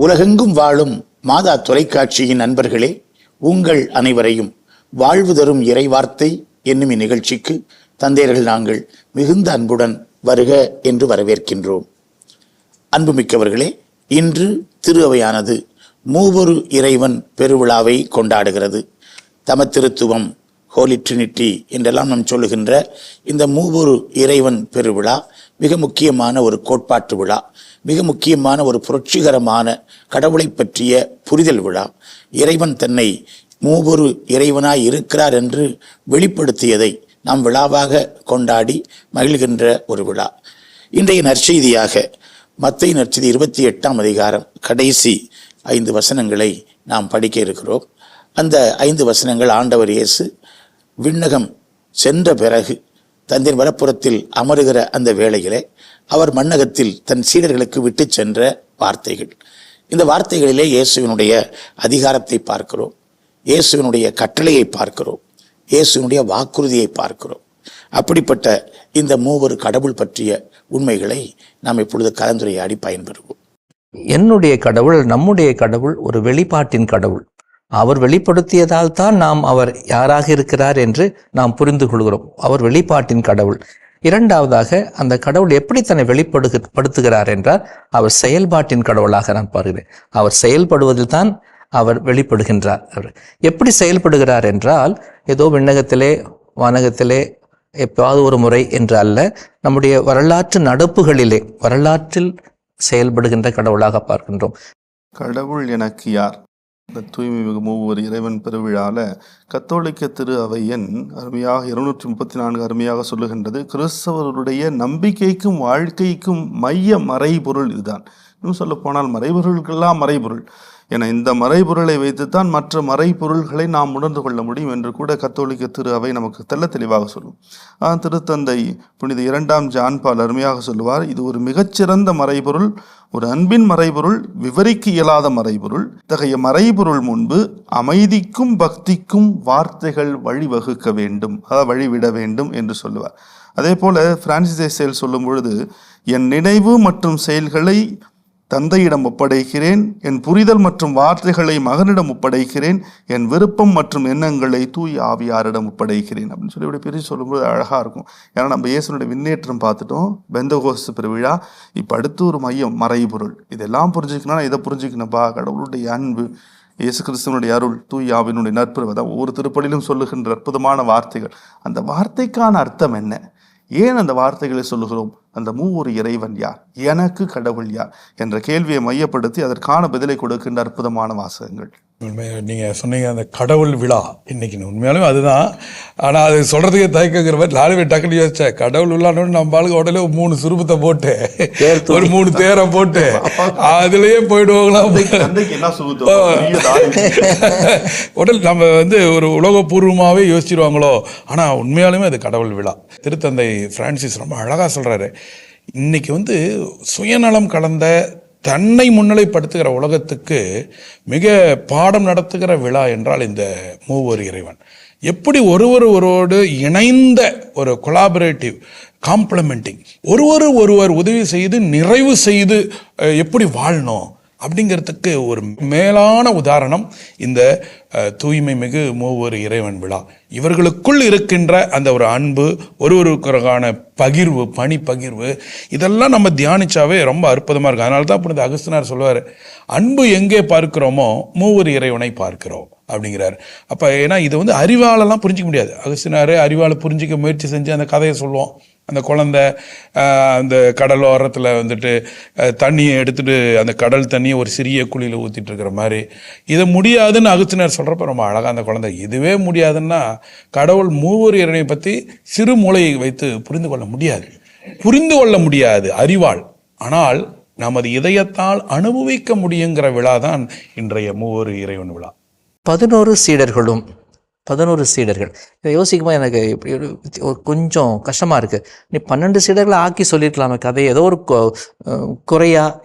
உலகெங்கும் வாழும் மாதா தொலைக்காட்சியின் நண்பர்களே, உங்கள் அனைவரையும் வாழ்வு தரும் இறைவார்த்தை என்னும் இந்நிகழ்ச்சிக்கு தந்தையர்கள் நாங்கள் மிகுந்த அன்புடன் வருக என்று வரவேற்கின்றோம். அன்புமிக்கவர்களே, இன்று திரு அவையானது மூவொரு இறைவன் பெருவிழாவை கொண்டாடுகிறது. தமத்திருத்துவம், ஹோலி ட்ரினிட்டி என்றெல்லாம் நாம் சொல்லுகின்ற இந்த மூவொரு இறைவன் பெருவிழா மிக முக்கியமான ஒரு கோட்பாட்டு விழா, மிக முக்கியமான ஒரு புரட்சிகரமான கடவுளை பற்றிய புரிதல் விழா. இறைவன் தன்னை மூவொரு இறைவனாய் இருக்கிறார் என்று வெளிப்படுத்தியதை நாம் விழாவாக கொண்டாடி மகிழ்கின்ற ஒரு விழா. இன்றைய நற்செய்தியாக மத்தேயு நற்செய்தி 28ஆம் அதிகாரம் கடைசி 5 வசனங்களை நாம் படிக்க இருக்கிறோம். அந்த 5 வசனங்கள் ஆண்டவர் இயேசு விண்ணகம் சென்ற பிறகு தந்தையின் வலப்புறத்தில் அமருகிற அந்த வேளையிலே அவர் மண்ணகத்தில் தன் சீடர்களுக்கு விட்டு சென்ற வார்த்தைகள். இந்த வார்த்தைகளிலே இயேசுவினுடைய அதிகாரத்தை பார்க்கிறோம், இயேசுவினுடைய கட்டளையை பார்க்கிறோம், இயேசுவினுடைய வாக்குறுதியை பார்க்கிறோம். அப்படிப்பட்ட இந்த மூவொரு கடவுள் பற்றிய உண்மைகளை நாம் இப்பொழுது கலந்துரையாடி பயன்பெறுவோம். என்னுடைய கடவுள், நம்முடைய கடவுள் ஒரு வெளிப்பாட்டின் கடவுள். அவர் வெளிப்படுத்தியதால் தான் நாம் அவர் யாராக இருக்கிறார் என்று நாம் புரிந்து கொள்கிறோம். அவர் வெளிப்பாட்டின் கடவுள். இரண்டாவதாக, அந்த கடவுள் எப்படி தன்னை வெளிப்படுத்துகிறார் என்றால் அவர் செயல்பாட்டின் கடவுளாக நான் பார்க்கிறேன். அவர் செயல்படுவதில் தான் அவர் வெளிப்படுகின்றார். அவர் எப்படி செயல்படுகிறார் என்றால், ஏதோ விண்ணகத்திலே வானகத்திலே எப்பாவது ஒரு முறை என்று அல்ல, நம்முடைய வரலாற்று நடப்புகளிலே, வரலாற்றில் செயல்படுகின்ற கடவுளாக பார்க்கின்றோம். கடவுள் எனக்கு யார்? இந்த தூய்மை மிகு மூவர் இறைவன் பெருவிழாவில் கத்தோலிக்க திரு அவை எண் அருமையாக 234 அருமையாக சொல்லுகின்றது. கிறிஸ்தவருடைய நம்பிக்கைக்கும் வாழ்க்கைக்கும் மைய மறைபொருள் இதுதான். இன்னும் சொல்ல போனால் மறைபொருளுக்கெல்லாம் மறைபொருள் என இந்த மறைபொருளை வைத்துத்தான் மற்ற மறைபொருள்களை நாம் உணர்ந்து கொள்ள முடியும் என்று கூட கத்தோலிக்க திரு அவை நமக்கு தெள்ள தெளிவாக சொல்லும். திருத்தந்தை புனித 2ஆம் ஜான் பால் அருமையாக சொல்லுவார், இது ஒரு மிகச்சிறந்த மறைபொருள், ஒரு அன்பின் மறைபொருள், விவரிக்க இயலாத மறைபொருள். இத்தகைய மறைபொருள் முன்பு அமைதிக்கும் பக்திக்கும் வார்த்தைகள் வழிவகுக்க வேண்டும், அதாவது வழிவிட வேண்டும் என்று சொல்லுவார். அதே போல பிரான்சிஸ் சேல் சொல்லும் பொழுது, என் நினைவு மற்றும் செயல்களை தந்தையிடம் ஒப்படைக்கிறேன், என் புரிதல் மற்றும் வார்த்தைகளை மகனிடம் ஒப்படைக்கிறேன், என் விருப்பம் மற்றும் எண்ணங்களை தூய் ஆவியாரிடம் ஒப்படைக்கிறேன் அப்படின்னு சொல்லி இப்படி பிரித்து சொல்லும்போது அழகாக இருக்கும். ஏன்னா நம்ம இயேசுனுடைய விண்ணேற்றம் பார்த்துட்டோம், பெந்தகோஸ்து பெருவிழா. இப்போ அடுத்து ஒரு மையம் மறைபொருள். இதெல்லாம் புரிஞ்சுக்கணும்னா இதை புரிஞ்சுக்கணும்ப்பா, கடவுளுடைய அன்பு, இயேசு கிறிஸ்துவனுடைய அருள், தூய் ஆவியினுடைய நற்புறவு. அதான் ஒவ்வொரு திருப்பலிலும் சொல்லுகின்ற அற்புதமான வார்த்தைகள். அந்த வார்த்தைக்கான அர்த்தம் என்ன? ஏன் அந்த வார்த்தைகளை சொல்லுகிறோம்? அந்த மூவொரு இறைவன் யார், எனக்கு கடவுள் யார் என்ற கேள்வியை மையப்படுத்தி அதற்கான பதிலை கொடுக்கின்ற அற்புதமான வாசகங்கள். நீங்கள் சொன்னீங்க அந்த கடவுள் விழா இன்னைக்கு, உண்மையாலுமே அதுதான். ஆனால் அது சொல்கிறதுக்கே தயக்கங்கிற மாதிரி நாலு பேர் டக்குனு யோசிச்சேன். கடவுள் விழான்னு நம்ம ஆளுக்கு உடனே 3 சுருபத்தை போட்டு ஒரு 3 தேரை போட்டு அதுலேயே போயிடுவாங்களாம். உடல் நம்ம ஒரு உலகபூர்வமாகவே யோசிச்சிருவாங்களோ. ஆனால் உண்மையாலுமே அது கடவுள் விழா. திருத்தந்தை பிரான்சிஸ் ரொம்ப அழகாக சொல்கிறாரு, இன்னைக்கு சுயநலம் கலந்த தன்னை முன்னிலைப்படுத்துகிற உலகத்துக்கு மிக பாடம் நடத்துகிற விழா என்றால் இந்த மூவர் இறைவன். எப்படி ஒருவரோடு இணைந்த ஒரு கொலாபரேட்டிவ் காம்ப்ளிமெண்டிங், ஒருவர் உதவி செய்து நிறைவு செய்து எப்படி வாழணும் அப்படிங்கிறதுக்கு ஒரு மேலான உதாரணம் இந்த தூய்மை மிகு மூவர் இறைவன் விழா. இவர்களுக்குள் இருக்கின்ற அந்த ஒரு அன்பு, ஒருவருக்கான பகிர்வு, பணி பகிர்வு, இதெல்லாம் நம்ம தியானிச்சாவே ரொம்ப அற்புதமாக இருக்கும். அதனால தான் புனித அகஸ்தினார் சொல்லுவார், அன்பு எங்கே பார்க்கிறோமோ மூவர் இறைவனை பார்க்கிறோம் அப்படிங்கிறார். அப்போ ஏன்னா இது அறிவாலெல்லாம் புரிஞ்சிக்க முடியாது. அகஸ்தினார் அறிவால் புரிஞ்சிக்க முயற்சி செஞ்சு அந்த கதையை சொல்லுவோம். அந்த குழந்தை அந்த கடல் ஓரத்தில் தண்ணியை எடுத்துகிட்டு அந்த கடல் தண்ணியை ஒரு சிறிய குழியில் ஊற்றிட்டு இருக்கிற மாதிரி, இதை முடியாதுன்னு அகஸ்தினார் சொல்கிறப்ப ரொம்ப அழகாக அந்த குழந்தை இதுவே முடியாதுன்னா கடவுள் மூவர் இறைவனை பற்றி சிறு மூளையை வைத்து புரிந்து கொள்ள முடியாது அறிவால். ஆனால் நமது இதயத்தால் அனுபவிக்க முடியுங்கிற விழா தான் இன்றைய மூவர் இறைவன் விழா. 11 சீடர்களும் 11 சீடர்கள். இதை யோசிக்கும்போது எனக்கு கொஞ்சம் கஷ்டமாக இருக்குது. நீ 12 சீடர்களை ஆக்கி சொல்லியிருக்கலாமே கதையை. ஏதோ ஒரு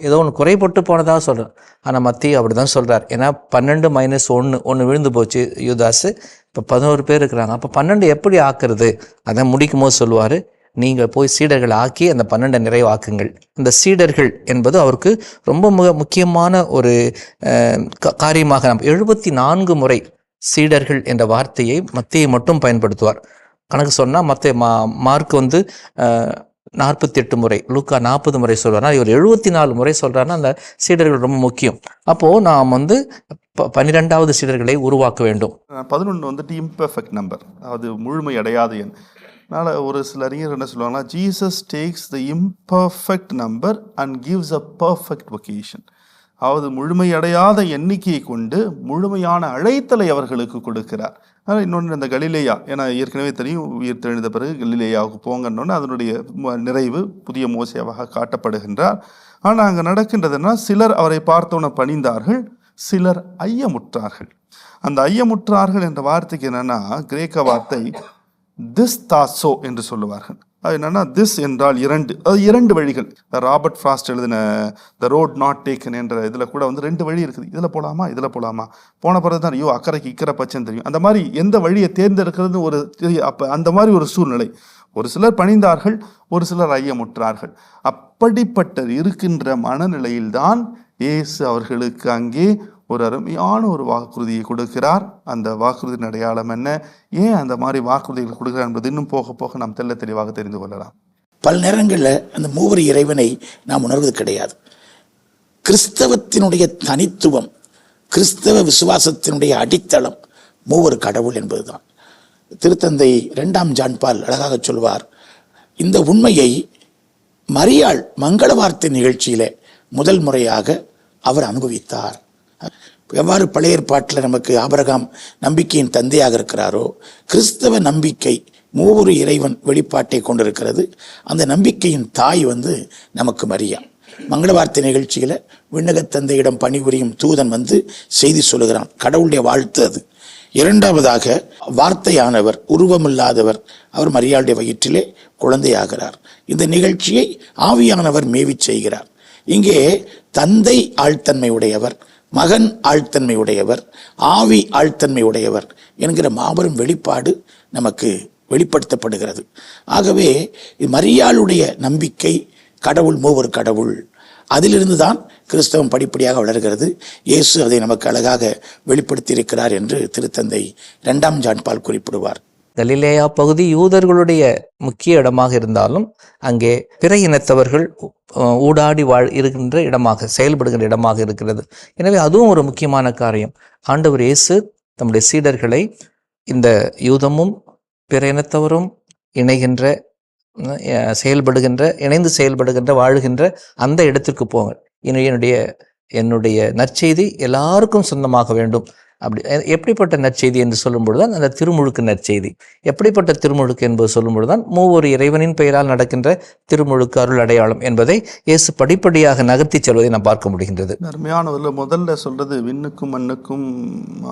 ஏதோ ஒன்று குறைபட்டு போனதாக சொல்கிறேன். ஆனால் மத்தேயு அப்படி தான் சொல்கிறார். ஏன்னா 12 - 1 விழுந்து போச்சு யூதாஸு. இப்போ 11 பேர் இருக்கிறாங்க. அப்போ 12 எப்படி ஆக்குறது? அதை முடிக்கும் போது சொல்லுவார், நீங்கள் போய் சீடர்கள் ஆக்கி அந்த 12 நிறைவாக்குங்கள். இந்த சீடர்கள் என்பது அவருக்கு ரொம்ப முக்கியமான ஒரு காரியமாக 74 முறை சீடர்கள் என்ற வார்த்தையை மத்தேயு மட்டும் பயன்படுத்துவார். கணக்கு சொன்னால் மார்க் 48 முறை, லூக்கா 40 முறை சொல்றாருன்னா இவர் 74 முறை சொல்றாருன்னா அந்த சீடர்கள் ரொம்ப முக்கியம். அப்போ நாம் 12வது சீடர்களை உருவாக்க வேண்டும். 11 இம்பர்ஃபெக்ட் நம்பர், அது முழுமை அடையாத எண். அதனால் ஒரு சில அறிஞர் என்ன சொல்லுவாங்கன்னா, Jesus takes the imperfect number and gives a perfect vocation. அதாவது முழுமையடையாத எண்ணிக்கையை கொண்டு முழுமையான அழைத்தலை அவர்களுக்கு கொடுக்கிறார். ஆனால் இன்னொன்று இந்த கலிலேயா, ஏன்னா ஏற்கனவே தெரியும் உயிர் தெழுந்த பிறகு கலிலேயாவுக்கு போங்கன்னொன்னு அதனுடைய நிறைவு புதிய மோசேவாக காட்டப்படுகின்றார். ஆனால் அங்கே நடக்கின்றதுன்னா, சிலர் அவரை பார்த்தோன்னே பணிந்தார்கள், சிலர் ஐயமுற்றார்கள். அந்த ஐயமுற்றார்கள் என்ற வார்த்தைக்கு என்னன்னா, கிரேக்க வார்த்தை திஸ் தாசோ என்று சொல்லுவார்கள். அது என்னன்னா, திஸ் என்றால் 2, அது 2 வழிகள். ராபர்ட் ஃப்ராஸ்ட் எழுதின த ரோட் நாட் டேக்கன் என்ற இதில் கூட 2 வழி இருக்குது. இதில் போகலாமா இதில் போகலாமா, போன பிறகு தான் ஐயோ அக்கறைக்கு இக்கரை பச்சைன்னு தெரியும். அந்த மாதிரி எந்த வழியை தேர்ந்தெடுக்கிறது ஒரு அப்போ அந்த மாதிரி ஒரு சூழ்நிலை. ஒரு சிலர் பணிந்தார்கள், ஒரு சிலர் ஐயமுற்றார்கள். அப்படிப்பட்ட இருக்கின்ற மனநிலையில்தான் இயேசு அவர்களுக்கு அங்கே ஒரு அருமையான ஒரு வாக்குறுதியை கொடுக்கிறார். அந்த வாக்குறுதியின் அடையாளம் என்ன, ஏன் அந்த மாதிரி வாக்குறுதிகள் கொடுக்கிறார் என்பது இன்னும் போக போக நாம் தெல்ல தெளிவாக தெரிந்து கொள்ளலாம். பல நேரங்களில் அந்த மூவர் இறைவனை நாம் உணர்வது கிடையாது. கிறிஸ்தவத்தினுடைய தனித்துவம், கிறிஸ்தவ விசுவாசத்தினுடைய அடித்தளம் மூவர் கடவுள் என்பதுதான். திருத்தந்தை 2ஆம் ஜான் பால் அழகாக சொல்வார், இந்த உண்மையை மரியாள் மங்கள வார்த்தை நிகழ்ச்சியில முதல் முறையாக அவர் அனுபவித்தார். எவ்வாறு பழைய ஏற்பாட்டில் நமக்கு ஆபிரகாம் நம்பிக்கையின் தந்தையாக இருக்கிறாரோ, கிறிஸ்தவ நம்பிக்கை மூவொரு இறைவன் வெளிப்பாட்டை கொண்டிருக்கிறது. அந்த நம்பிக்கையின் தாய் நமக்கு மரியா. மங்கள வார்த்தை நிகழ்ச்சியில் விண்ணக தந்தையிடம் பணிபுரியும் தூதன் செய்தி சொல்லுகிறான், கடவுளுடைய வாழ்த்து அது. இரண்டாவதாக வார்த்தையானவர், உருவமில்லாதவர், அவர் மரியாளுடைய வயிற்றிலே குழந்தையாகிறார். இந்த நிகழ்ச்சியை ஆவியானவர் மேவி செய்கிறார். இங்கே தந்தை ஆழ்த்தன்மை உடையவர், மகன் ஆழ்த்தன்மை உடையவர், ஆவி ஆழ்த்தன்மை உடையவர் என்கிற மாபெரும் வெளிப்பாடு நமக்கு வெளிப்படுத்தப்படுகிறது. ஆகவே மரியாளுடைய நம்பிக்கை கடவுள் மூவர் கடவுள், அதிலிருந்து தான் கிறிஸ்தவம் படிப்படியாக வளர்கிறது. இயேசு அதை நமக்கு அழகாக வெளிப்படுத்தி இருக்கிறார் என்று திருத்தந்தை 2ஆம் ஜான் பால் குறிப்பிடுவார். கலிலேயா பகுதி யூதர்களுடைய முக்கிய இடமாக இருந்தாலும் அங்கே பிற இனத்தவர்கள் ஊடாடி இருக்கின்ற இடமாக, செயல்படுகின்ற இடமாக இருக்கிறது. எனவே அதுவும் ஒரு முக்கியமான காரியம். ஆண்டவர் இயேசு தம்முடைய சீடர்களை இந்த யூதமும் பிற இனத்தவரும் இணைந்து செயல்படுகின்ற வாழுகின்ற அந்த இடத்திற்கு போங்க. என்னுடைய நற்செய்தி எல்லாருக்கும் சொந்தமாக வேண்டும். அப்படி எப்படிப்பட்ட நற்செய்தி என்று சொல்லும் பொழுதுதான் அந்த திருமுழுக்கு நற்செய்தி. எப்படிப்பட்ட திருமுழுக்கு என்பது சொல்லும் பொழுதுதான் மூவொரு இறைவனின் பெயரால் நடக்கின்ற திருமுழுக்கு அருள் அடையாளம் என்பதை இயேசு படிப்படியாக நகர்த்தி செல்வதை நாம் பார்க்க முடிகின்றது. அருமையானவர்கள், முதல்ல சொல்றது விண்ணுக்கும் மண்ணுக்கும்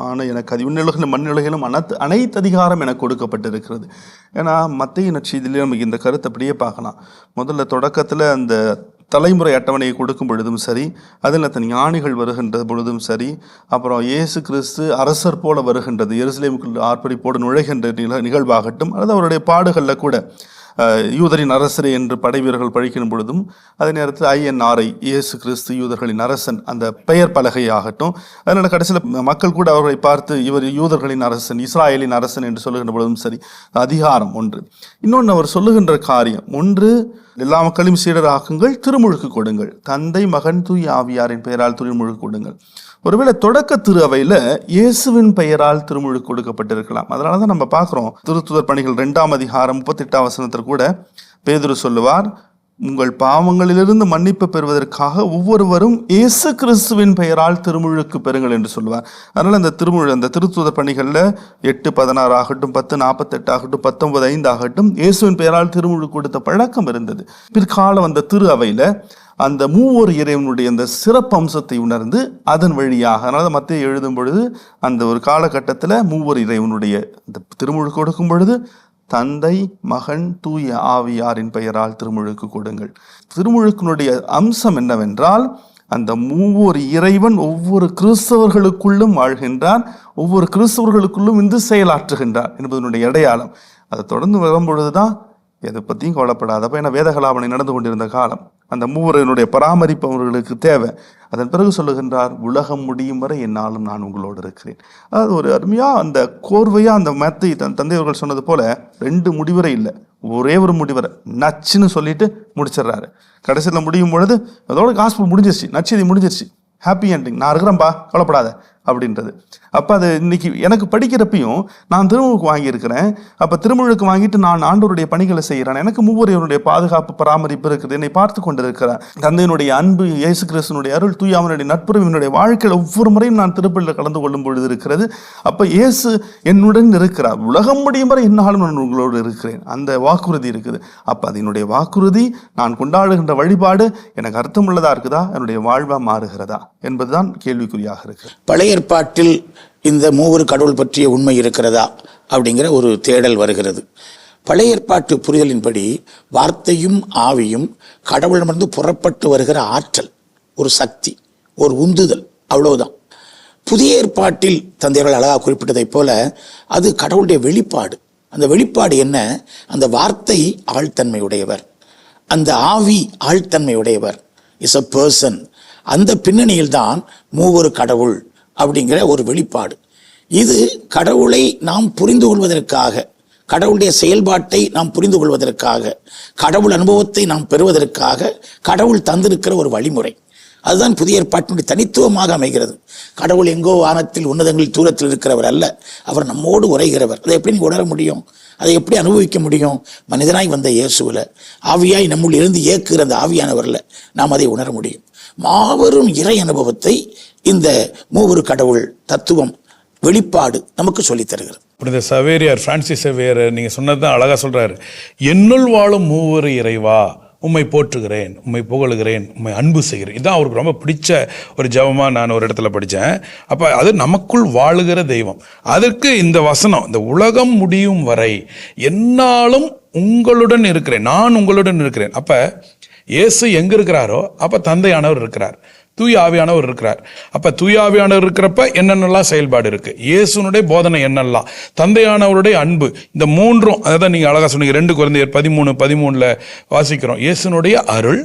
ஆன எனக்கு அது விண்ணுலகிலும் மண்ணுலகிலும் அனைத்து அதிகாரம் எனக்கு கொடுக்கப்பட்டிருக்கிறது. ஏன்னா மத்தேயு நற்செய்தியிலே நமக்கு இந்த கருத்தை அப்படியே பார்க்கலாம். முதல்ல தொடக்கத்தில் அந்த தலைமுறை அட்டவணையை கொடுக்கும் பொழுதும் சரி, அதில் தன் ஞானிகள் வருகின்ற பொழுதும் சரி, அப்புறம் இயேசு கிறிஸ்து அரசர் போல வருகின்றது, எருசலேமுக்குள் ஆர்ப்பரிப்போடு நுழைகின்ற நிகழ்வாகட்டும், அல்லது அவருடைய பாடுகளில் கூட யூதரின் அரசரே என்று படை வீரர்கள் பழிக்கும் பொழுதும், அதே நேரத்தில் INRI இயேசு கிறிஸ்து யூதர்களின் அரசன் அந்த பெயர் பலகை ஆகட்டும், அதனால் கடைசியில் மக்கள் கூட அவர்களை பார்த்து இவர் யூதர்களின் அரசன், இஸ்ராயலின் அரசன் என்று சொல்லுகின்ற பொழுதும் சரி, அதிகாரம் ஒன்று. இன்னொன்று அவர் சொல்லுகின்ற காரியம் ஒன்று, எல்லா மக்களையும் சீடராக்குங்கள், திருமுழுக்கு கொடுங்கள், தந்தை மகன் தூய் ஆவியாரின் பெயரால் திருமுழுக்கு கொடுங்கள். ஒருவேளை தொடக்க திரு அவையில் இயேசுவின் பெயரால் திருமுழுக்கு கொடுக்கப்பட்டிருக்கலாம். அதனால தான் நம்ம பார்க்குறோம் திருத்துதர் பணிகள் 2ஆம் அதிகாரம் 38ஆம் வசனத்தில் கூட பேதுரு சொல்லுவார், உங்கள் பாவங்களிலிருந்து மன்னிப்பு பெறுவதற்காக ஒவ்வொருவரும் இயேசு கிறிஸ்துவின் பெயரால் திருமுழுக்கு பெறுங்கள் என்று சொல்லுவார். அதனால் அந்த திருத்துதர் பணிகளில் 8:16 ஆகட்டும், 10:48 ஆகட்டும், 19:5 ஆகட்டும், இயேசுவின் பெயரால் திருமுழுக்கு கொடுத்த பழக்கம் இருந்தது. பிற்காலம் அந்த திரு அவையில் அந்த மூவர் இறைவனுடைய அந்த சிறப்பு அம்சத்தை உணர்ந்து அதன் வழியாக, அதனால மத்தேயு எழுதும் பொழுது அந்த ஒரு காலகட்டத்தில் மூவர் இறைவனுடைய அந்த திருமுழுக்கு கொடுக்கும் பொழுது தந்தை மகன் தூய ஆவியாரின் பெயரால் திருமுழுக்கு கொடுங்கள். திருமுழுக்கினுடைய அம்சம் என்னவென்றால், அந்த மூவர் இறைவன் ஒவ்வொரு கிறிஸ்தவர்களுக்குள்ளும் வாழ்கின்றான், ஒவ்வொரு கிறிஸ்தவர்களுக்குள்ளும் செயலாற்றுகின்றார் என்பதனுடைய அடையாளம். அதை தொடர்ந்து வரும்பொழுதுதான் எதை பற்றியும் கவலைப்படாதப்ப, ஏன்னா வேதகலாபனை நடந்து கொண்டிருந்த காலம், அந்த மூவரனுடைய பராமரிப்பு அவர்களுக்கு தேவை. அதன் பிறகு சொல்லுகின்றார், உலகம் முடியும் வரை என்னாலும் நான் உங்களோடு இருக்கிறேன். அதாவது ஒரு அருமையாக அந்த கோர்வையாக அந்த மேத்தை தந்தை அவர்கள் சொன்னது போல 2 முடிவரை இல்லை, ஒரே ஒரு முடிவரை நச்சுன்னு சொல்லிட்டு முடிச்சிடுறாரு. கடைசியில் முடியும் பொழுது அதோட காஸ்பல் முடிஞ்சிருச்சு, நச்செய்தி முடிஞ்சிருச்சு, ஹாப்பி என்டிங், நான் இருக்கிறேன்ப்பா கவலைப்படாத அப்படின்றது. அப்போ அது இன்னைக்கு எனக்கு படிக்கிறப்பையும் நான் திருமுழுக்கு வாங்கியிருக்கிறேன். அப்போ திருமுழுக்கு வாங்கிட்டு நான் ஆண்டவருடைய பணிகளை செய்கிறேன். எனக்கு மூவரையனுடைய பாதுகாப்பு பராமரிப்பு இருக்குது, என்னை பார்த்து கொண்டு இருக்கிறேன். தந்தையினுடைய அன்பு, இயேசு கிறிஸ்துனுடைய அருள், தூயாமனுடைய நட்புறவினுடைய வாழ்க்கையில் ஒவ்வொரு முறையும் நான் திருப்பலியில் கலந்து கொள்ளும் பொழுது இருக்கிறது. அப்போ இயேசு என்னுடன் இருக்கிறார், உலகம் முடியும் வரை என்னாலும் நான் உங்களோடு இருக்கிறேன், அந்த வாக்குறுதி இருக்குது. அப்போ அதனுடைய வாக்குறுதி, நான் கொண்டாடுகின்ற வழிபாடு எனக்கு அர்த்தமுள்ளதாக இருக்குதா, என்னுடைய வாழ்வாக மாறுகிறதா என்பதுதான் கேள்விக்குறியாக இருக்கு. பழைய ஏற்பாட்டில் இந்த மூவர் கடவுள் பற்றிய உண்மை இருக்கிறதா அப்படிங்கிற ஒரு தேடல் வருகிறது. பழைய ஏற்பாட்டு புரிதலின்படி வார்த்தையும் ஆவியும் கடவுளிடமிருந்து புறப்பட்டு வருகிற ஆற்றல், ஒரு சக்தி, ஒரு உந்துதல், அவ்வளவுதான். புதிய ஏற்பாட்டில் தந்தையர்கள் அழகாக குறிப்பிட்டதைப் போல அது கடவுளுடைய வெளிப்பாடு. அந்த வெளிப்பாடு என்ன? அந்த வார்த்தை ஆழ்த்தன்மையுடையவர், அந்த ஆவி ஆழ்த்தன்மையுடையவர், இஸ் அ பர்சன். அந்த பின்னணியில் தான் மூவொரு கடவுள் அப்படிங்கிற ஒரு வெளிப்பாடு. இது கடவுளை நாம் புரிந்து கொள்வதற்காக, கடவுளுடைய செயல்பாட்டை நாம் புரிந்து கொள்வதற்காக, கடவுள் அனுபவத்தை நாம் பெறுவதற்காக கடவுள் தந்திருக்கிற ஒரு வழிமுறை. அதுதான் புதிய ஏற்பாட்டினுடைய தனித்துவமாக அமைகிறது. கடவுள் எங்கோ வானத்தில் உன்னதங்களில் தூரத்தில் இருக்கிறவர் அல்ல, அவர் நம்மோடு உரைகிறவர். அதை எப்படி உணர முடியும்? அதை எப்படி அனுபவிக்க முடியும்? மனிதனாய் வந்த இயேசுவில், ஆவியாய் நம்முள் இருந்து இயக்குகிற அந்த ஆவியானவரில் நாம் அதை உணர முடியும். மாபெரும் இறை அனுபவத்தை இந்த மூவரு கடவுள் தத்துவம், வெளிப்பாடு நமக்கு சொல்லித் தருகிறது. புனித சவேரியார் பிரான்சிஸ் சேவியர் நீங்கள் சொன்னது தான் அழகாக சொல்கிறாரு. என்னுள் வாழும் மூவரு இறைவா, உம்மை போற்றுகிறேன், உம்மை புகழுகிறேன், உம்மை அன்பு செய்கிறேன். இதுதான் அவருக்கு ரொம்ப பிடிச்ச ஒரு ஜபமாக நான் ஒரு இடத்துல படித்தேன். அப்போ அது நமக்குள் வாழுகிற தெய்வம். அதற்கு இந்த வசனம், இந்த உலகம் முடியும் வரை என்னாலும் உங்களுடன் இருக்கிறேன், நான் உங்களுடன் இருக்கிறேன். அப்போ இயேசு எங்கே இருக்கிறாரோ அப்போ தந்தையானவர் இருக்கிறார், தூய ஆவியானவர் இருக்கிறார். அப்போ தூய ஆவியானவர் இருக்கிறப்ப என்னென்னலாம் செயல்பாடு இருக்குது, இயேசுனுடைய போதனை என்னெல்லாம், தந்தையானவருடைய அன்பு, இந்த மூன்றும். அதான் நீங்கள் அழகாக சொன்னீங்க. 2 கொரிந்தியர் 13:13 வாசிக்கிறோம். இயேசுனுடைய அருள்,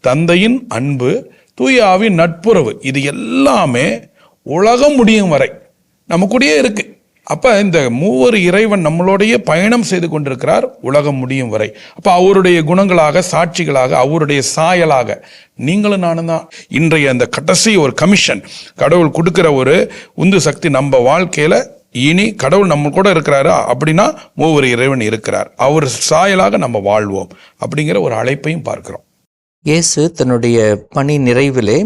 தந்தையின் அன்பு, தூய ஆவியின் நட்புறவு, இது எல்லாமே உலகம் முடியும் வரை நம்ம கூடயே இருக்கு. அப்போ இந்த மூவர் இறைவன் நம்மளுடைய பயணம் செய்து கொண்டிருக்கிறார் உலகம் முடியும் வரை. அப்போ அவருடைய குணங்களாக, சாட்சிகளாக, அவருடைய சாயலாக நீங்களும் நானும் தான். இன்றைய அந்த கடைசி ஒரு கமிஷன், கடவுள் கொடுக்குற ஒரு உந்து சக்தி நம்ம வாழ்க்கையில். இனி கடவுள் நம்ம கூட இருக்கிறாரா அப்படின்னா மூவர் இறைவன் இருக்கிறார், அவர் சாயலாக நம்ம வாழ்வோம் அப்படிங்கிற ஒரு அழைப்பையும் பார்க்கிறோம். இயேசு தன்னுடைய பணி நிறைவிலே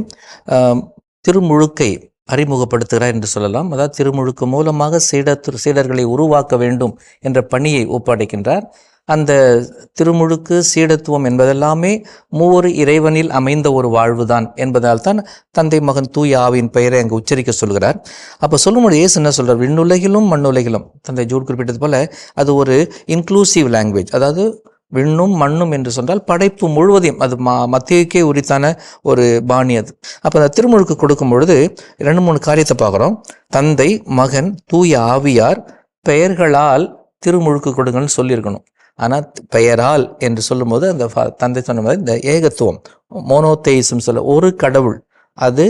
திருமுழுக்கை அறிமுகப்படுத்துகிறார் என்று சொல்லலாம். அதாவது திருமுழுக்கு மூலமாக சீடர்களை உருவாக்க வேண்டும் என்ற பணியை ஒப்படைக்கின்றார். அந்த திருமுழுக்கு, சீடத்துவம் என்பதெல்லாமே மூவொரு இறைவனில் அமைந்த ஒரு வாழ்வுதான் என்பதால் தான் தந்தை, மகன், தூய ஆவியின் பெயரை அங்கு உச்சரிக்க சொல்கிறார். அப்போ சொல்லும்போது இயேசு என்ன சொல்கிறார்? விண்ணுலகிலும் மண்ணுலகிலும், தந்தை ஜூட் குறிப்பிட்டது போல அது ஒரு இன்க்ளூசிவ் லாங்குவேஜ். அதாவது விண்ணும் மண்ணும் என்று சொன்னால் படைப்பு முழுவதையும், அது மத்தியக்கே உரித்தான ஒரு பாணி அது. அப்போ அந்த திருமுழுக்கு கொடுக்கும் பொழுது 2-3 காரியத்தை பார்க்குறோம். தந்தை, மகன், தூய ஆவியார் பெயர்களால் திருமுழுக்கு கொடுங்கன்னு சொல்லியிருக்கணும். ஆனால் பெயரால் என்று சொல்லும்போது அந்த தந்தை சொன்ன மாதிரி இந்த ஏகத்துவம், மோனோதெயிசம் சொல்ல, ஒரு கடவுள், அது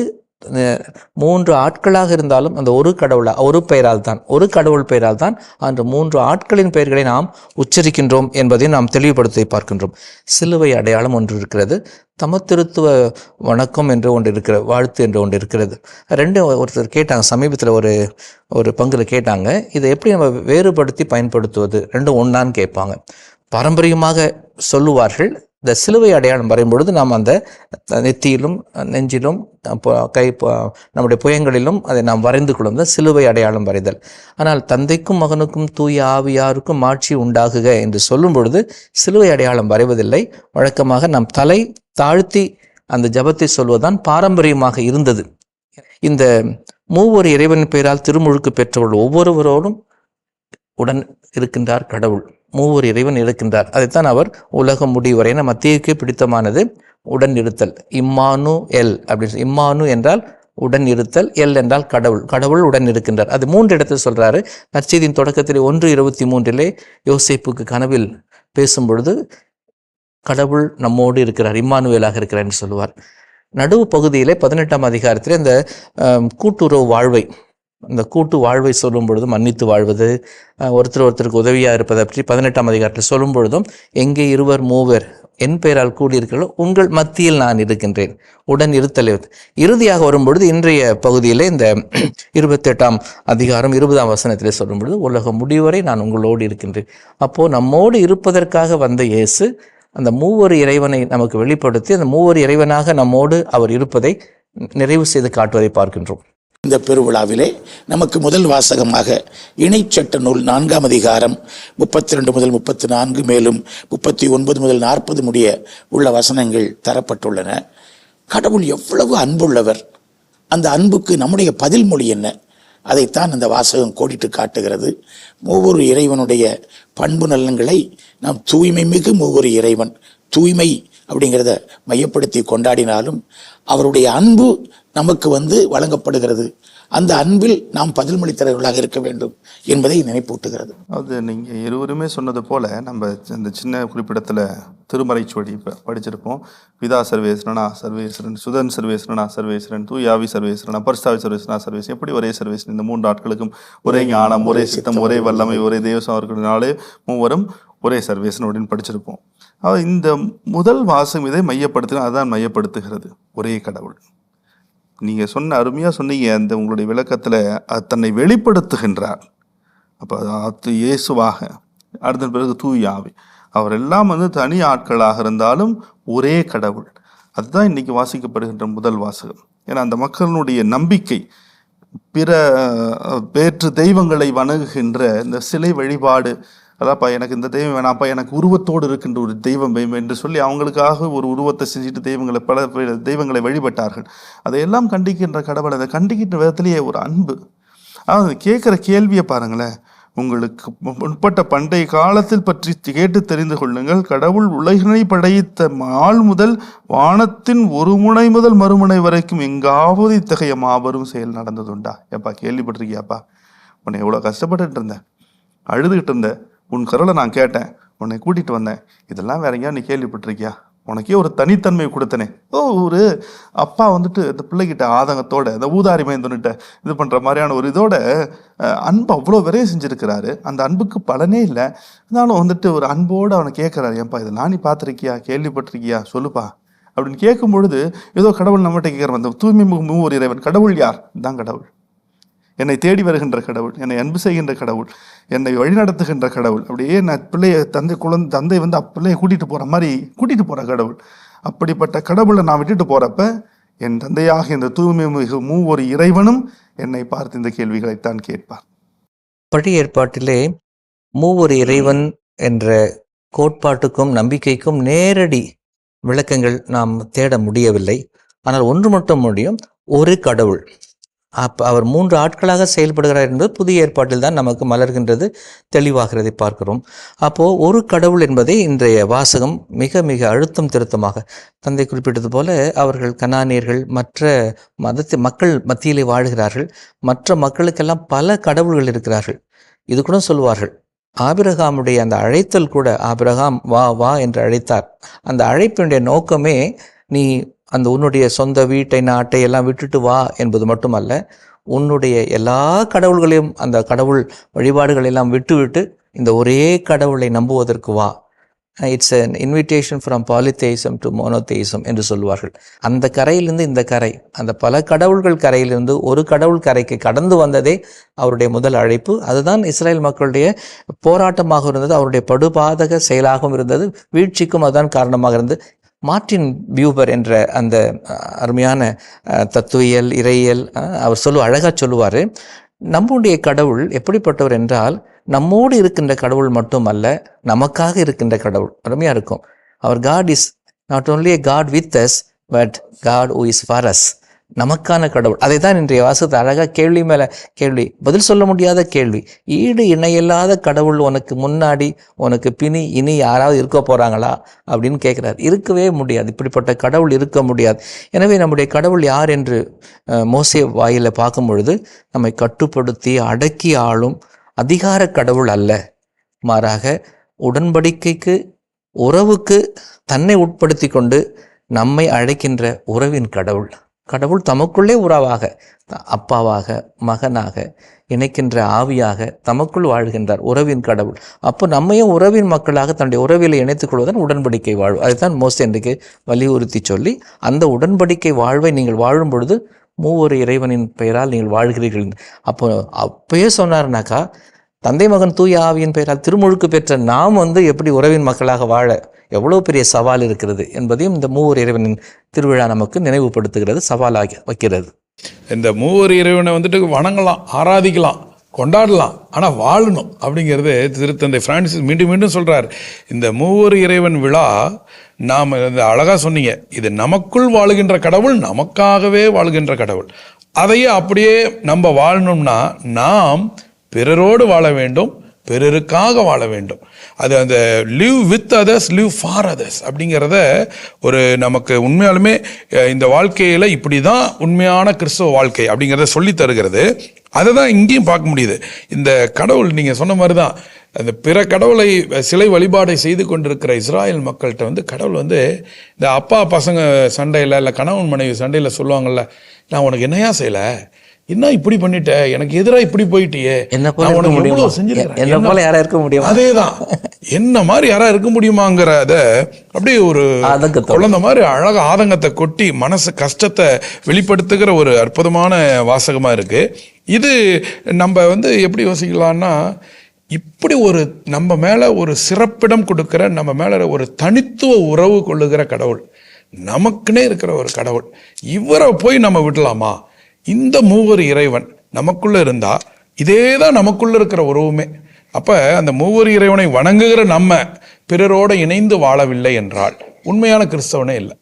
3 ஆட்களாக இருந்தாலும் அந்த ஒரு பெயரால் தான், ஒரு கடவுள் பெயரால் தான் அந்த 3 ஆட்களின் பெயர்களை நாம் உச்சரிக்கின்றோம் என்பதை நாம் தெளிவுபடுத்தி பார்க்கின்றோம். சிலுவை அடையாளம் ஒன்று இருக்கிறது, தமத்திருத்துவ வணக்கம் என்று ஒன்று இருக்கிற, வாழ்த்து என்று ஒன்று இருக்கிறது. ஒருத்தர் கேட்டாங்க சமீபத்தில், ஒரு பங்கில் கேட்டாங்க, இதை எப்படி நம்ம வேறுபடுத்தி பயன்படுத்துவது, ரெண்டும் ஒன்றான்னு கேட்பாங்க. பாரம்பரியமாக சொல்லுவார்கள், இந்த சிலுவை அடையாளம் வரையும் பொழுது நாம் அந்த நெத்தியிலும் நெஞ்சிலும் நம்முடைய புயங்களிலும் அதை நாம் வரைந்து கொள்ளும் தான் சிலுவை அடையாளம் வரைதல். ஆனால் தந்தைக்கும் மகனுக்கும் தூய ஆவியாருக்கும் ஆட்சி உண்டாகுக என்று சொல்லும் பொழுது சிலுவை அடையாளம் வரைவதில்லை. வழக்கமாக நாம் தலை தாழ்த்தி அந்த ஜபத்தை சொல்வதுதான் பாரம்பரியமாக இருந்தது. இந்த மூவர் இறைவன் பெயரால் திருமுழுக்கு பெற்றவர்கள் ஒவ்வொருவரோடும் உடன் இருக்கின்றார் கடவுள், மூவர் இறைவன் இருக்கின்றார். அதைத்தான் அவர் உலகம் முடிவரை மத்தியக்கே பிடித்தமானது உடன் இருத்தல், இம்மானு எல் அப்படின்னு. இம்மானு என்றால் உடன் இருத்தல், எல் என்றால் கடவுள், கடவுள் உடன் இருக்கின்றார். அது 3 இடத்தில் சொல்றாரு. நற்செய்தியின் தொடக்கத்தில் 1:23 யோசேப்புக்கு கனவில் பேசும்பொழுது கடவுள் நம்மோடு இருக்கிறார், இம்மானுவேலாக இருக்கிறார் என்று சொல்லுவார். நடுவு பகுதியிலே 18ஆம் அதிகாரத்திலே இந்த கூட்டுறவு வாழ்வை, இந்த கூட்டு வாழ்வை சொல்லும் பொழுது மன்னித்து வாழ்வது, ஒருத்தர் ஒருத்தருக்கு உதவியாக இருப்பதை பற்றி 18ஆம் அதிகாரத்தில் சொல்லும் பொழுதும், எங்கே 2 3 என் பெயரால் கூடியிருக்கிறோ உங்கள் மத்தியில் நான் இருக்கின்றேன், உடன் இருத்தலை. இறுதியாக வரும்பொழுது இன்றைய பகுதியிலே இந்த 28ஆம் அதிகாரம் 20ஆம் வசனத்திலே சொல்லும் பொழுது, உலகம் முடிவரை நான் உங்களோடு இருக்கின்றேன். அப்போது நம்மோடு இருப்பதற்காக வந்த இயேசு அந்த 3 இறைவனை நமக்கு வெளிப்படுத்தி அந்த 3 இறைவனாக நம்மோடு அவர் இருப்பதை நிறைவு செய்து காட்டுவதை பார்க்கின்றோம். இந்த பெருவிழாவிலே நமக்கு முதல் வாசகமாக இணைச்சட்ட நூல் 4ஆம் அதிகாரம் 32 முதல் 34 மேலும் 39 முதல் 40 முடிய உள்ள வசனங்கள் தரப்பட்டுள்ளன. கடவுள் எவ்வளவு அன்புள்ளவர், அந்த அன்புக்கு நம்முடைய பதில் மொழி என்ன, அதைத்தான் அந்த வாசகம் கோடிட்டு காட்டுகிறது. ஒவ்வொரு இறைவனுடைய பண்பு நலன்களை நாம் தூய்மை மிகு ஒவ்வொரு இறைவன், தூய்மை அப்படிங்கிறத மையப்படுத்தி கொண்டாடினாலும் அவருடைய அன்பு நமக்கு வழங்கப்படுகிறது. அந்த அன்பில் நாம் பதில்மொழித்தவர்களாக இருக்க வேண்டும் என்பதை நினைப்பூட்டுகிறது. அது நீங்கள் இருவருமே சொன்னது போல் நம்ம அந்த சின்ன குறிப்பிடத்தில் திருமறைச்சுவடி படிச்சிருப்போம். பிதா சர்வேஸ்வரனா சர்வேஸ்வரன், சுதன் சர்வேஸ்வரனா சர்வேஸ்வரன், தூயாவி சர்வேஸ்வரனா, பரிசுத்தாவி சர்வேஸ்வரனா சர்வேஸ்வரன், எப்படி ஒரே சர்வேஸ்வரன். இந்த 3 ஆட்களுக்கும் ஒரே ஞானம், ஒரே சித்தம், ஒரே வல்லமை, ஒரே தேவசம் அவர்களினாலே மூவரும் ஒரே சர்வேஸ்வரன் அப்படின்னு படிச்சிருப்போம். இந்த முதல் வாசகம் இதை மையப்படுத்தினா அதான் மையப்படுத்துகிறது, ஒரே கடவுள். நீங்கள் அருமையாக சொன்னீங்க அந்த உங்களுடைய விளக்கத்தில், தன்னை வெளிப்படுத்துகின்றார். அப்போ அது இயேசுவாக, அடுத்த பிறகு தூயாவி, அவரெல்லாம் தனி ஆட்களாக இருந்தாலும் ஒரே கடவுள். அதுதான் இன்னைக்கு வாசிக்கப்படுகின்ற முதல் வாசகம். ஏன்னா அந்த மக்களுடைய நம்பிக்கை பிற வேற்று தெய்வங்களை வணங்குகின்ற இந்த சிலை வழிபாடு, அதாப்பா எனக்கு இந்த தெய்வம் வேணாப்பா, எனக்கு உருவத்தோடு இருக்கின்ற ஒரு தெய்வம் வேண்டும் என்று சொல்லி அவங்களுக்காக ஒரு உருவத்தை செஞ்சுட்டு பல தெய்வங்களை வழிபட்டார்கள். அதையெல்லாம் கண்டிக்கின்ற கடவுள், அதை கண்டிக்கின்ற விதத்திலேயே ஒரு அன்பு. அது கேட்குற கேள்வியை பாருங்களேன். உங்களுக்கு முற்பட்ட பண்டைய காலத்தில் பற்றி கேட்டு தெரிந்து கொள்ளுங்கள். கடவுள் உலகினை படைத்த நாள் முதல் வானத்தின் ஒரு முனை முதல் மறுமுனை வரைக்கும் எங்காவது இத்தகைய மாபெரும் செயல் நடந்ததுண்டா? ஏப்பா கேள்விப்பட்டிருக்கியாப்பா? உன்னை எவ்வளோ கஷ்டப்பட்டுட்டு இருந்தேன், அழுதுகிட்டு இருந்தேன், உன் குரலை நான் கேட்டேன், உன்னை கூட்டிகிட்டு வந்தேன், இதெல்லாம் வேற எங்கேயா நீ கேள்விப்பட்டிருக்கியா? உனக்கே ஒரு தனித்தன்மை கொடுத்தனே. ஒரு அப்பா இந்த பிள்ளைகிட்ட ஆதங்கத்தோட, இந்த ஊதாரி மைந்தன்கிட்ட இது பண்ணுற மாதிரியான ஒரு இதோட அன்பு அவ்வளோ விரைய செஞ்சுருக்கிறாரு. அந்த அன்புக்கு பலனே இல்லை. இருந்தாலும் ஒரு அன்போடு அவனை கேட்குறாரு, ஏன்பா இதெல்லாம் நீ பார்த்துருக்கியா, கேள்விப்பட்டிருக்கியா, சொல்லுப்பா அப்படின்னு கேட்கும் பொழுது ஏதோ கடவுள் நம்மகிட்ட கேட்குற அந்த தூய்மை மூவர் இறைவன். கடவுள் யார்? தான் கடவுள். என்னை தேடி வருகின்ற கடவுள், என்னை அன்பு செய்கின்ற கடவுள், என்னை வழிநடத்துகின்ற கடவுள். அப்படியே நான் பிள்ளைய தந்தை பிள்ளையை கூட்டிகிட்டு போகிற மாதிரி கூட்டிகிட்டு போகிற கடவுள். அப்படிப்பட்ட கடவுளை நான் விட்டுட்டு போகிறப்ப என் தந்தையாக இந்த தூய்மை மிகு மூவொரு இறைவனும் என்னை பார்த்து இந்த கேள்விகளைத்தான் கேட்பார். பழைய ஏற்பாட்டிலே மூவொரு இறைவன் என்ற கோட்பாட்டுக்கும் நம்பிக்கைக்கும் நேரடி விளக்கங்கள் நாம் தேட முடியவில்லை. ஆனால் ஒன்று மட்டும் முடியும், ஒரு கடவுள். அவர் 3 ஆட்களாக செயல்படுகிறார் என்பது புதிய ஏற்பாட்டில் தான் நமக்கு மலர்கின்றது, தெளிவாகிறதை பார்க்கிறோம். அப்போது ஒரு கடவுள் என்பதை இன்றைய வாசகம் மிக மிக அழுத்தம் திருத்தமாக, தந்தை குறிப்பிட்டது போல அவர்கள் கனானியர்கள் மற்ற மக்கள் மத்தியிலே வாழ்கிறார்கள். மற்ற மக்களுக்கெல்லாம் பல கடவுள்கள் இருக்கிறார்கள். இது கூட சொல்வார்கள், ஆபிரகாமுடைய அந்த அழைத்தல் கூட, ஆபிரகாம் வா வா என்று அழைத்தார். அந்த அழைப்பினுடைய நோக்கமே நீ அந்த உன்னுடைய சொந்த வீட்டை நாட்டை எல்லாம் விட்டுட்டு வா என்பது மட்டுமல்ல, உன்னுடைய எல்லா கடவுள்களையும் அந்த கடவுள் வழிபாடுகள் எல்லாம் விட்டுவிட்டு இந்த ஒரே கடவுளை நம்புவதற்கு வா. It's an invitation from polytheism to monotheism என்று சொல்வார்கள். அந்த கரையிலிருந்து இந்த கரை, அந்த பல கடவுள்கள் கரையிலிருந்து ஒரு கடவுள் கரைக்கு கடந்து வந்ததே அவருடைய முதல் அழைப்பு. அதுதான் இஸ்ரேல் மக்களுடைய போராட்டமாக இருந்தது, அவருடைய படுபாதக செயலாகவும் இருந்தது, வீழ்ச்சிக்கும் அதுதான் காரணமாக இருந்தது. மார்ட்டின் பியூபர் என்ற அந்த அருமையான தத்துவியல் இறையியல் அவர் அழகாக சொல்லுவார், நம்முடைய கடவுள் எப்படிப்பட்டவர் என்றால் நம்மோடு இருக்கின்ற கடவுள் மட்டுமல்ல, நமக்காக இருக்கின்ற கடவுள். அருமையாக இருக்கும். அவர் God is not only a God with us but God who is for us. நமக்கான கடவுள். அதை தான் இன்றைய வாசகத்தை அழகாக கேள்வி மேலே கேள்வி, பதில் சொல்ல முடியாத கேள்வி. ஈடு இணையில்லாத கடவுள் உனக்கு முன்னாடி உனக்கு பிணி இனி யாராவது இருக்க போகிறாங்களா அப்படின்னு கேட்குறாரு. இருக்கவே முடியாது, இப்படிப்பட்ட கடவுள் இருக்க முடியாது. எனவே நம்முடைய கடவுள் யார் என்று மோசே வாயில பார்க்கும் பொழுது நம்மை கட்டுப்படுத்தி அடக்கி ஆளும் அதிகார கடவுள் அல்ல, மாறாக உடன்படிக்கைக்கு, உறவுக்கு தன்னை உட்படுத்தி கொண்டு நம்மை அழைக்கின்ற உறவின் கடவுள். கடவுள் தமக்குள்ளே உறவாக, அப்பாவாக, மகனாக, இணைக்கின்ற ஆவியாக தமக்குள் வாழ்கின்றார், உறவின் கடவுள். அப்போ நம்மையும் உறவின் மக்களாக தன்னுடைய உறவில் இணைத்துக் கொள்வதன் உடன்படிக்கை வாழ்வு. அதுதான் மோசே இன்றைக்கு வலியுறுத்தி சொல்லி, அந்த உடன்படிக்கை வாழ்வை நீங்கள் வாழும் பொழுது மூவொரு இறைவனின் பெயரால் நீங்கள் வாழ்கிறீர்கள். அப்பயே சொன்னார்னாக்கா, தந்தை மகன் தூய ஆவியின் பெயரால் திருமுழுக்கு பெற்ற நாம் எப்படி உறவின் மக்களாக வாழ எவ்வளோ பெரிய சவால் இருக்கிறது என்பதையும் இந்த மூவர் இறைவனின் திருவிழா நமக்கு நினைவுபடுத்துகிறது, சவாலாகி வைக்கிறது. இந்த மூவர் இறைவனை வணங்கலாம், ஆராதிக்கலாம், கொண்டாடலாம், ஆனால் வாழணும் அப்படிங்கிறது திருத்தந்தை பிரான்சிஸ் மீண்டும் மீண்டும் சொல்கிறார். இந்த மூவர் இறைவன் விழா நாம் அழகாக சொன்னீங்க, இது நமக்குள் வாழுகின்ற கடவுள், நமக்காகவே வாழ்கின்ற கடவுள். அதையே அப்படியே நம்ம வாழணும்னா நாம் பிறரோடு வாழ வேண்டும், பிறருக்காக வாழ வேண்டும். அது அந்த live with others, live for others அப்படிங்கிறத ஒரு நமக்கு உண்மையாலுமே இந்த வாழ்க்கையில் இப்படி தான் உண்மையான கிறிஸ்தவ வாழ்க்கை அப்படிங்கிறத சொல்லி தருகிறது. அதை தான் இங்கேயும் பார்க்க முடியுது. இந்த கடவுள் நீங்கள் சொன்ன மாதிரி தான், அந்த பிற கடவுளை சிலை வழிபாடை செய்து கொண்டிருக்கிற இஸ்ராயல் மக்கள்கிட்ட கடவுள் இந்த அப்பா பசங்க சண்டையில், இல்லை கணவன் மனைவி சண்டையில் சொல்லுவாங்கள்ல, நான் உனக்கு என்னையா செய்யலை, என்ன இப்படி பண்ணிட்ட, எனக்கு எதிராக இப்படி போயிட்டியே, என்ன போல யாரா இருக்க முடியும், அதேதான் என்ன மாதிரி யாரா இருக்க முடியுமாங்கிறத அப்படியே ஒரு குழந்தை மாதிரி அழகா ஆதங்கத்தை கொட்டி மனசு கஷ்டத்தை வெளிப்படுத்துகிற ஒரு அற்புதமான வாசகமா இருக்கு. இது நம்ம எப்படி யோசிக்கலாம்னா, இப்படி ஒரு நம்ம மேல ஒரு சிறப்பிடம் கொடுக்கிற, நம்ம மேல ஒரு தனித்துவ உறவு கொள்ளுகிற கடவுள், நமக்குன்னே இருக்கிற ஒரு கடவுள், இவரை போய் நம்ம விடலாமா? இந்த மூவர் இறைவன் நமக்குள்ள இருந்தா இதே தான் நமக்குள்ள இருக்கிற உறவுமே. அப்ப அந்த மூவர் இறைவனை வணங்குகிற நம்ம பிறரோட இணைந்து வாழவில்லை என்றால் உண்மையான கிறிஸ்தவனே இல்லை.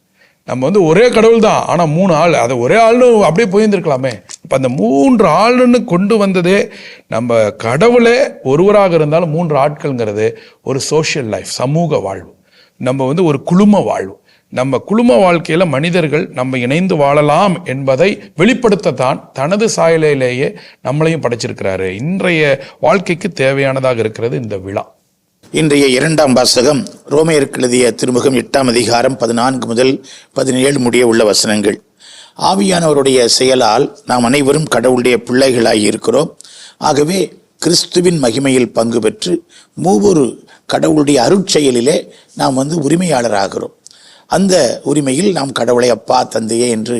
நம்ம ஒரே கடவுள் தான், ஆனா 3 ஆள், அதை ஒரே ஆள்னு அப்படியே போயிருந்திருக்கலாமே. அப்ப அந்த 3 ஆளுன்னு கொண்டு வந்ததே, நம்ம கடவுளே ஒருவராக இருந்தாலும் 3 ஆட்கள்ங்கிறது ஒரு சோஷியல் லைஃப், சமூக வாழ்வு. நம்ம ஒரு குழும வாழ்வு. நம்ம குழும வாழ்க்கையில மனிதர்கள் நம்ம இணைந்து வாழலாம் என்பதை வெளிப்படுத்தத்தான் தனது சாயலிலேயே நம்மளையும் படைச்சிருக்கிறாரு. இன்றைய வாழ்க்கைக்கு தேவையானதாக இருக்கிறது இந்த விழா. இன்றைய 2ஆம் வாசகம் ரோமையருக்கு எழுதிய திருமுகம் 8ஆம் அதிகாரம் 14 முதல் 17 முடிய உள்ள வசனங்கள். ஆவியானவருடைய செயலால் நாம் அனைவரும் கடவுளுடைய பிள்ளைகளாகி இருக்கிறோம். ஆகவே கிறிஸ்துவின் மகிமையில் பங்கு பெற்று மூவொரு கடவுளுடைய அருட்செயலிலே நாம் உரிமையாளராகிறோம். அந்த உரிமையில் நாம் கடவுளை அப்பா, தந்தையே என்று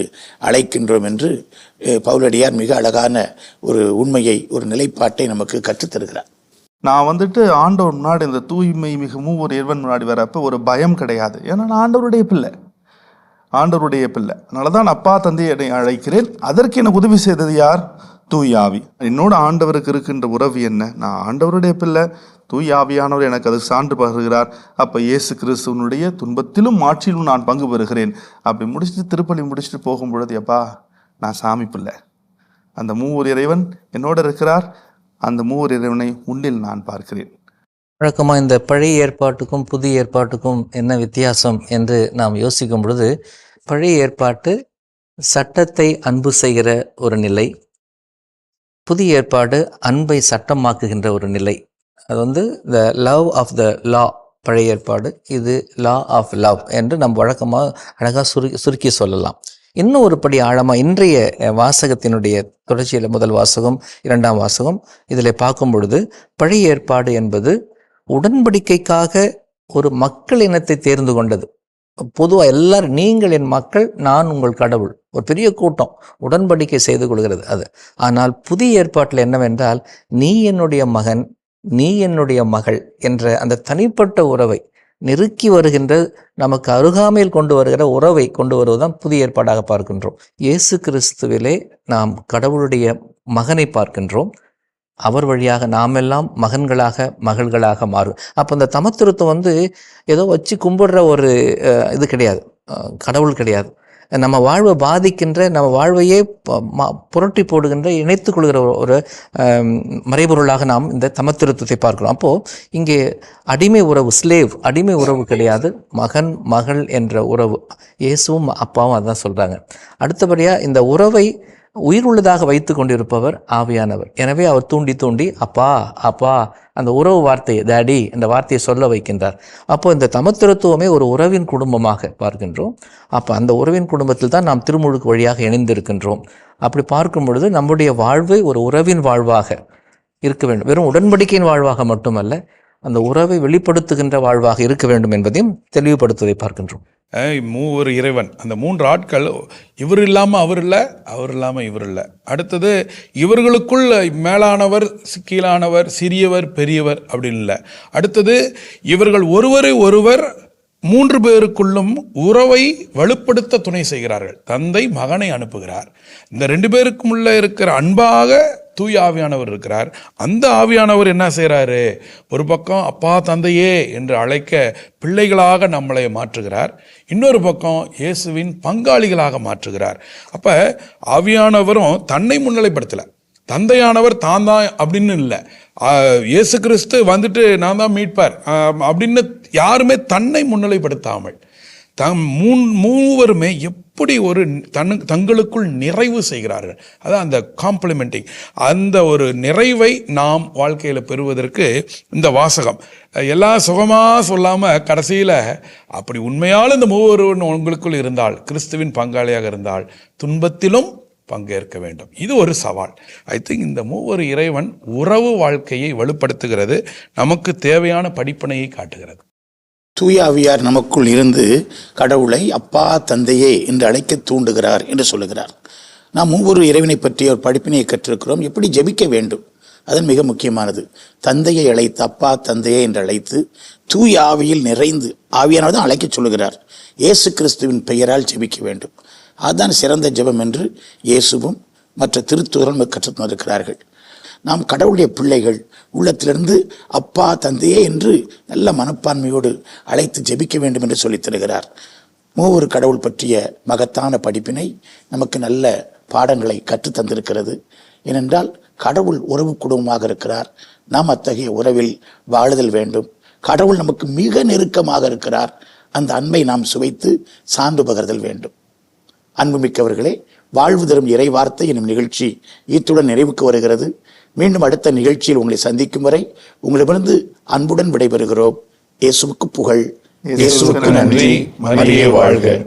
அழைக்கின்றோம் என்று பவுலடியார் மிக அழகான ஒரு உண்மையை, ஒரு நிலைப்பாட்டை நமக்கு கற்றுத்தருகிறார். நான் ஆண்டவர் முன்னாடி, இந்த தூய்மை மிகு மூவர் இறைவன் முன்னாடி வரப்ப ஒரு பயம் கிடையாது. ஏன்னா நான் ஆண்டவருடைய பிள்ளை. அதனால தான் அப்பா, தந்தையை என்னை அழைக்கிறேன். அதற்கு எனக்கு உதவி செய்தது யார்? தூய் ஆவி. என்னோட ஆண்டவருக்கு இருக்கின்ற உறவு என்ன? நான் ஆண்டவருடைய பிள்ளை, தூய் ஆவியானவர் எனக்கு அது சான்று பகர்கிறார். அப்போ இயேசு கிறிஸ்துவனுடைய துன்பத்திலும் ஆட்சியிலும் நான் பங்கு பெறுகிறேன். அப்படி முடிச்சுட்டு திருப்பலி முடிச்சுட்டு போகும் பொழுது, எப்பா நான் சாமி பிள்ளை, அந்த மூவர் இறைவன் என்னோட இருக்கிறார், அந்த மூவர் இறைவனை உன்னில் நான் பார்க்கிறேன். வழக்கமாக இந்த பழைய ஏற்பாட்டுக்கும் புதிய ஏற்பாட்டுக்கும் என்ன வித்தியாசம் என்று நாம் யோசிக்கும் பொழுது, பழைய ஏற்பாட்டு சட்டத்தை அன்பு செய்கிற ஒரு நிலை, புதிய ஏற்பாடு அன்பை சட்டமாக்குகின்ற ஒரு நிலை. அது த லவ் ஆஃப் த லா பழைய ஏற்பாடு, இது லா ஆஃப் லவ் என்று நம்ம வழக்கமாக அழகாக சுருக்கி சொல்லலாம். இன்னும் ஒரு படி ஆழமாக இன்றைய வாசகத்தினுடைய தொடர்ச்சியில் முதல் வாசகம், 2ஆம் வாசகம் இதில் பார்க்கும் பொழுது, பழைய ஏற்பாடு என்பது உடன்படிக்கைக்காக ஒரு மக்கள் இனத்தை தேர்ந்து கொண்டது. பொதுவாக எல்லாரும், நீங்கள் என் மக்கள், நான் உங்கள் கடவுள், ஒரு பெரிய கூட்டம் உடன்படிக்கை செய்து கொள்கிறது அது. ஆனால் புதிய ஏற்பாட்டில் என்னவென்றால், நீ என்னுடைய மகன், நீ என்னுடைய மகள் என்ற அந்த தனிப்பட்ட உறவை நெருக்கி வருகின்ற, நமக்கு அருகாமையில் கொண்டு வருகிற உறவை கொண்டு வருவதுதான் புதிய ஏற்பாடாக பார்க்கின்றோம். இயேசு கிறிஸ்துவிலே நாம் கடவுளுடைய மகனை பார்க்கின்றோம். அவர் வழியாக நாமெல்லாம் மகன்களாக, மகள்களாக மாறும். அப்போ இந்த தமத்திருத்தம் ஏதோ வச்சு கும்பிடுற ஒரு இது கிடையாது, கடவுள் கிடையாது. நம்ம வாழ்வை பாதிக்கின்ற, நம்ம வாழ்வையே புரட்டி போடுகின்ற, இணைத்து கொள்கிற ஒரு மறைபொருளாக நாம் இந்த தமத்திருத்தத்தை பார்க்கிறோம். அப்போது இங்கே அடிமை உறவு, ஸ்லேவ் அடிமை உறவு கிடையாது, மகன் மகள் என்ற உறவு. இயேசுவும் அப்பாவும் அதான் சொல்கிறாங்க. அடுத்தபடியாக இந்த உறவை உயிர் உள்ளதாக வைத்து கொண்டிருப்பவர் ஆவியானவர். எனவே அவர் தூண்டி தூண்டி அப்பா அப்பா அந்த உறவு வார்த்தையை, டேடி அந்த வார்த்தையை சொல்ல வைக்கின்றார். அப்போ இந்த சமத்துவத்துவமே ஒரு உறவின் குடும்பமாக பார்க்கின்றோம். அப்போ அந்த உறவின் குடும்பத்தில் தான் நாம் திருமுழுக்கு வழியாக இணைந்திருக்கின்றோம். அப்படி பார்க்கும் பொழுது நம்முடைய வாழ்வு ஒரு உறவின் வாழ்வாக இருக்க வேண்டும். வெறும் உடன்படிக்கையின் வாழ்வாக மட்டுமல்ல, அந்த உறவை வெளிப்படுத்துகின்ற வாழ்வாக இருக்க வேண்டும் என்பதையும் தெளிவுபடுத்துவதை பார்க்கின்றோம். மூவர் இறைவன், அந்த 3 ஆட்கள், இவர் இல்லாமல் அவர் இல்லை, அவர் இல்லாமல் இவர் இல்லை. அடுத்தது இவர்களுக்குள் மேலானவர் கீழானவர், சிறியவர் பெரியவர் அப்படின்னு இல்லை. அடுத்தது இவர்கள் ஒருவரை ஒருவர் 3 பேருக்குள்ளும் உறவை வலுப்படுத்த துணை செய்கிறார்கள். தந்தை மகனை அனுப்புகிறார். இந்த 2 பேருக்கும் உள்ள இருக்கிற அன்பாக தூய ஆவியானவர் இருக்கிறார். அந்த ஆவியானவர் என்ன செய்கிறாரு? ஒரு பக்கம் அப்பா தந்தையே என்று அழைக்க பிள்ளைகளாக நம்மளை மாற்றுகிறார். இன்னொரு பக்கம் இயேசுவின் பங்காளிகளாக மாற்றுகிறார். அப்போ ஆவியானவரும் தன்னை முன்னிலைப்படுத்தலை. தந்தையானவர் தான் அப்படின்னு இல்லை. இயேசு கிறிஸ்து வந்துட்டு நான் தான் மீட்பார் அப்படின்னு யாருமே தன்னை முன்னிலைப்படுத்தாமல் மூவருமே எப்படி ஒரு தங்களுக்குள் நிறைவு செய்கிறார்கள். அதான் அந்த காம்ப்ளிமெண்டிங், அந்த ஒரு நிறைவை நாம் வாழ்க்கையில் பெறுவதற்கு இந்த வாசகம் எல்லாம் சுகமாக சொல்லாமல் கடைசியில் அப்படி உண்மையால் இந்த மூவரும் உங்களுக்குள் இருந்தால், கிறிஸ்துவின் பங்காளியாக இருந்தால், துன்பத்திலும் பங்கேற்க வேண்டும். இது ஒரு சவால். ஐ திங்க் இந்த மூவர் இறைவன் உறவு வாழ்க்கையை வலுப்படுத்துகிறது, நமக்கு தேவையான படிப்பினையை காட்டுகிறது. தூய ஆவியார் நமக்குள் இருந்து கடவுளை அப்பா தந்தையே என்று அழைக்க தூண்டுகிறார் என்று சொல்லுகிறார். நாம் ஒவ்வொரு இறைவனை பற்றிய ஒரு படிப்பினையை கற்றிருக்கிறோம். எப்படி ஜெபிக்க வேண்டும், அதன் மிக முக்கியமானது. தந்தையை அழைத்து, அப்பா தந்தையே என்று அழைத்து தூய ஆவியில் நிறைந்து, ஆவியானவர் தான் அழைக்க சொல்லுகிறார். இயேசு கிறிஸ்துவின் பெயரால் ஜெபிக்க வேண்டும். அதுதான் சிறந்த ஜெபம் என்று இயேசுவும் மற்ற திருத்தூதர்கள் கற்றுத் தந்திருக்கிறார்கள். நாம் கடவுளுடைய பிள்ளைகள், உள்ளத்திலிருந்து அப்பா தந்தையே என்று நல்ல மனப்பான்மையோடு அழைத்து ஜெபிக்க வேண்டும் என்று சொல்லித் தருகிறார். மூவொரு கடவுள் பற்றிய மகத்தான படிப்பினை நமக்கு நல்ல பாடங்களை கற்றுத் தந்திருக்கிறது. ஏனென்றால் கடவுள் உறவு குடும்பமாக இருக்கிறார். நாம் அத்தகைய உறவில் வாழுதல் வேண்டும். கடவுள் நமக்கு மிக நெருக்கமாக இருக்கிறார். அந்த அன்பை நாம் சுவைத்து சான்று பகர்தல் வேண்டும். அன்புமிக்கவர்களே, வாழ்வு தரும் இறை வார்த்தை எனும் நிகழ்ச்சி இத்துடன் நிறைவுக்கு வருகிறது. மீண்டும் அடுத்த நிகழ்ச்சியில் உங்களை சந்திக்கும் வரை உங்களிடமிருந்து அன்புடன் விடைபெறுகிறோம். இயேசுவுக்கு புகழ், இயேசுவுக்கு நன்றி. மரியே வாழ்க.